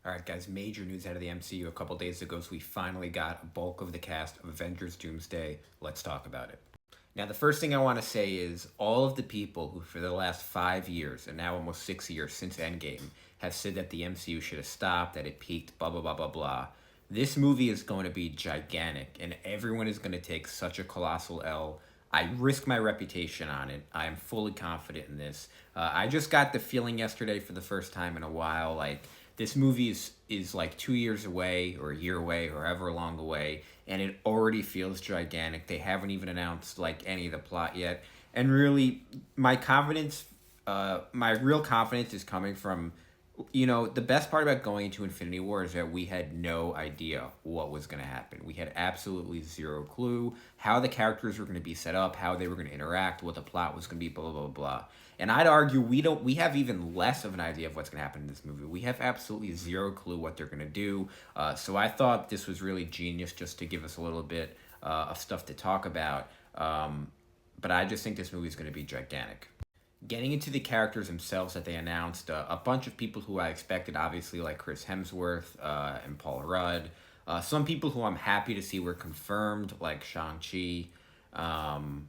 All right, guys, major news out of the MCU a couple days ago. So we finally got a bulk of the cast of Avengers Doomsday. Let's talk about it. Now, the first thing I want to say is all of the people who, for the last 5 years, and now almost 6 years since Endgame, have said that the MCU should have stopped, that it peaked, blah, blah, blah, blah, blah. This movie is going to be gigantic, and everyone is going to take such a colossal L. I risk my reputation on it. I am fully confident in this. I just got the feeling yesterday for the first time in a while, like, this movie is like 2 years away or a year away or however long away, and it already feels gigantic. They haven't even announced like any of the plot yet, and really, my real confidence is coming from, the best part about going into Infinity War is that we had no idea what was going to happen. We had absolutely zero clue how the characters were going to be set up, how they were going to interact, what the plot was going to be, blah, blah, blah, blah. And I'd argue we have even less of an idea of what's going to happen in this movie. We have absolutely zero clue what they're going to do. So I thought this was really genius just to give us a little bit of stuff to talk about. But I just think this movie is going to be gigantic. Getting into the characters themselves that they announced, a bunch of people who I expected, obviously, like Chris Hemsworth and Paul Rudd. Some people who I'm happy to see were confirmed, like Shang-Chi,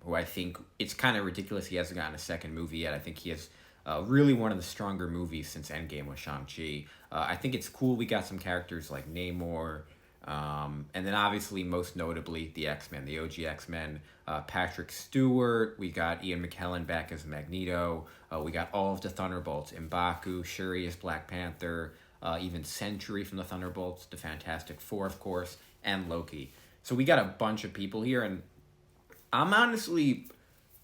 who I think it's kind of ridiculous he hasn't gotten a second movie yet. I think he has really one of the stronger movies since Endgame with Shang-Chi. I think it's cool we got some characters like Namor, and then obviously, most notably, the X-Men, the OG X-Men. Patrick Stewart, we got Ian McKellen back as Magneto, we got all of the Thunderbolts, M'Baku, Shuri as Black Panther, even Sentry from the Thunderbolts, the Fantastic Four, of course, and Loki. So we got a bunch of people here, and I'm honestly,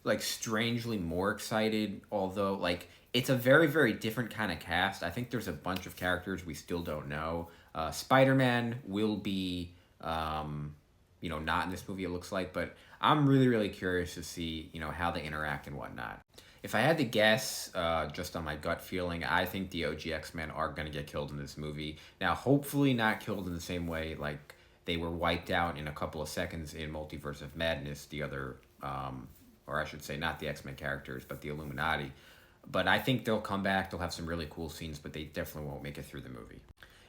like, strangely more excited, although, like, it's a very, very different kind of cast. I think there's a bunch of characters we still don't know. Spider-Man will be, not in this movie, it looks like, but I'm really, really curious to see, how they interact and whatnot. If I had to guess, just on my gut feeling, I think the OG X-Men are going to get killed in this movie. Now, hopefully not killed in the same way, like, they were wiped out in a couple of seconds in Multiverse of Madness, the other, or I should say, not the X-Men characters, but the Illuminati. But I think they'll come back, they'll have some really cool scenes, but they definitely won't make it through the movie.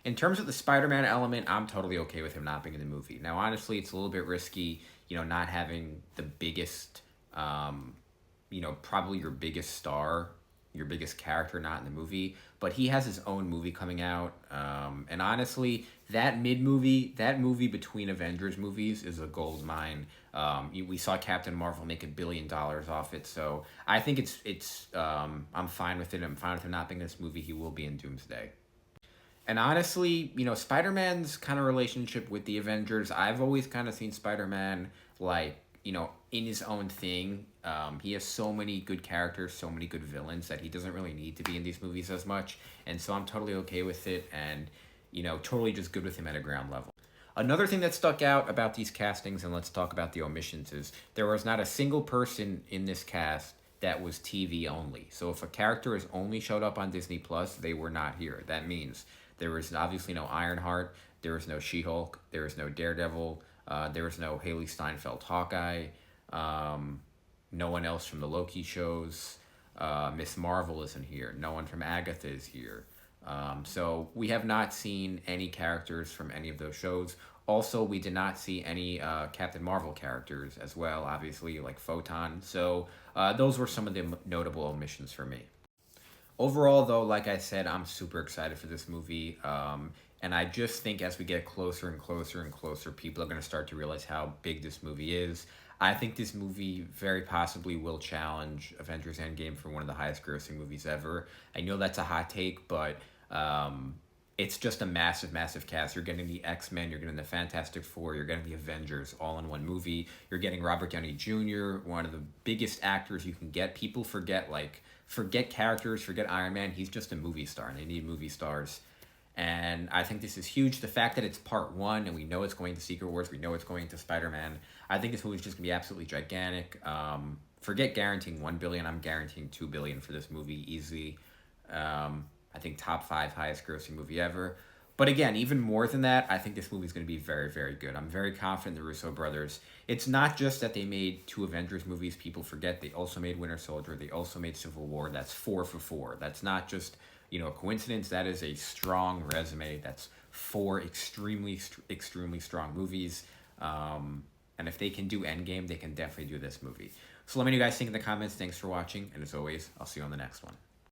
In terms of the Spider-Man element, I'm totally okay with him not being in the movie. Now, honestly, it's a little bit risky, not having the biggest, probably your biggest star, your biggest character not in the movie. But he has his own movie coming out. And honestly, that movie between Avengers movies is a gold mine. We saw Captain Marvel make $1 billion off it. So I think I'm fine with it. I'm fine with him not being in this movie. He will be in Doomsday. And honestly, Spider-Man's kind of relationship with the Avengers, I've always kind of seen Spider-Man, like, in his own thing. He has so many good characters, so many good villains that he doesn't really need to be in these movies as much. And so I'm totally okay with it and, totally just good with him at a ground level. Another thing that stuck out about these castings, and let's talk about the omissions, is there was not a single person in this cast that was TV only. So if a character has only showed up on Disney Plus, they were not here. That means there was obviously no Ironheart, there was no She-Hulk, there was no Daredevil, there was no Haley Steinfeld Hawkeye, no one else from the Loki shows, Miss Marvel isn't here, no one from Agatha is here. So we have not seen any characters from any of those shows. Also, we did not see any Captain Marvel characters as well, obviously, like Photon. So those were some of the notable omissions for me. Overall, though, like I said, I'm super excited for this movie. And I just think as we get closer and closer and closer, people are going to start to realize how big this movie is. I think this movie very possibly will challenge Avengers Endgame for one of the highest grossing movies ever. I know that's a hot take, but it's just a massive, massive cast. You're getting the X-Men, you're getting the Fantastic Four, you're getting the Avengers all in one movie. You're getting Robert Downey Jr., one of the biggest actors you can get. People forget characters, forget Iron Man. He's just a movie star, and they need movie stars. And I think this is huge. The fact that it's part one, and we know it's going to Secret Wars, we know it's going to Spider-Man. I think this movie is just going to be absolutely gigantic. Forget guaranteeing $1 billion. I'm guaranteeing $2 billion for this movie, easy. I think top 5 highest grossing movie ever. But again, even more than that, I think this movie is going to be very, very good. I'm very confident in the Russo brothers. It's not just that they made 2 Avengers movies. People forget they also made Winter Soldier. They also made Civil War. That's 4 for 4. That's not just a coincidence. That is a strong resume. That's four extremely strong movies. And if they can do Endgame, they can definitely do this movie. So let me know what you guys think in the comments. Thanks for watching, and as always, I'll see you on the next one.